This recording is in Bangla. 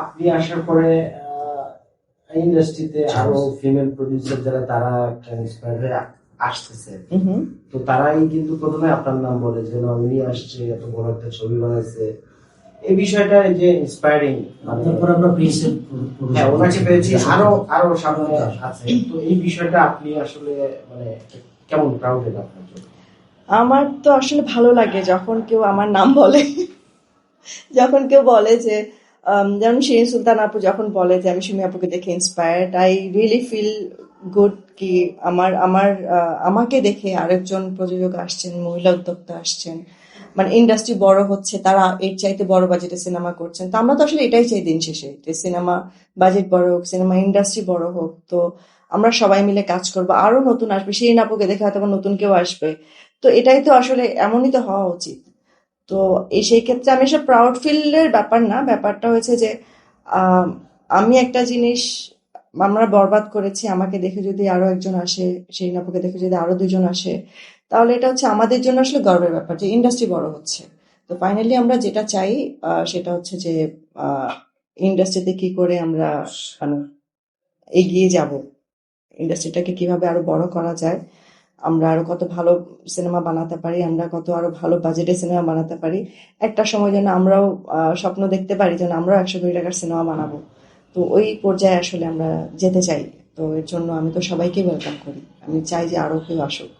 আপনি আসার পরে ইন্ডাস্ট্রিতে আরো ফিমেল প্রডিউসার যারা তারা ইন্সপায়ার হয়ে আসতেছে, তো তারাই কিন্তু প্রথমে আপনার নাম বলে যে উনি আসছে, এত বড় একটা ছবি বানাইছে। এই বিষয়টা যে ইন্সপায়ারিং, তারপর আমরা পেয়েছি, হ্যাঁ ওনাকে পেয়েছি, আরো আরো সামনে আছে। তো এই বিষয়টা আপনি আসলে মানে কেমন প্রাউডেড আপনার জন্য? আমার তো আসলে ভালো লাগে যখন কেউ আমার নাম বলে, যখন কেউ বলে যে যেমন শিরিন সুলতান আপু যখন বলে যে আমি সুমি আপুকে দেখে inspired, I really feel good কি আমাকে দেখে আরেকজন প্রযোজক আসছেন, মহিলা উদ্যোক্তা আসছেন, মানে ইন্ডাস্ট্রি বড় হচ্ছে, তারা এর চাইতে বড় বাজেটে সিনেমা করছেন। তো আমরা তো আসলে এটাই চাই দিন শেষে, যে সিনেমা বাজেট বড় হোক, সিনেমা ইন্ডাস্ট্রি বড় হোক। তো আমরা সবাই মিলে কাজ করবো, আরো নতুন আসবে, শিরিন আপুকে দেখে হয়তো নতুন কেউ আসবে। তো এটাই তো আসলে, এমনই তো হওয়া উচিত। তো সেই ক্ষেত্রে আমি এসব প্রাউড ফিলের ব্যাপার না, ব্যাপারটা হয়েছে যে আহ, আমি একটা জিনিস আমরা বরবাদ করেছি, আমাকে দেখে যদি আরো একজন আসে, সেই নাপুকে দেখে যদি আরো দুজন আসে, তাহলে এটা হচ্ছে আমাদের জন্য আসলে গর্বের ব্যাপার যে ইন্ডাস্ট্রি বড় হচ্ছে। তো ফাইনালি আমরা যেটা চাই সেটা হচ্ছে যে ইন্ডাস্ট্রিতে কি করে আমরা মানে এগিয়ে যাব, ইন্ডাস্ট্রিটাকে কিভাবে আরো বড় করা যায়, আমরা আরো কত ভালো সিনেমা বানাতে পারি, আমরা কত আরো ভালো বাজেটে সিনেমা বানাতে পারি। একটা সময় যেন আমরাও স্বপ্ন দেখতে পারি যেন আমরাও 100 কোটি টাকার সিনেমা বানাবো। তো ওই পর্যায়ে আসলে আমরা যেতে চাই। তো এর জন্য আমি তো সবাইকে ওয়েলকাম করি, আমি চাই যে আরো কেউ আসুক।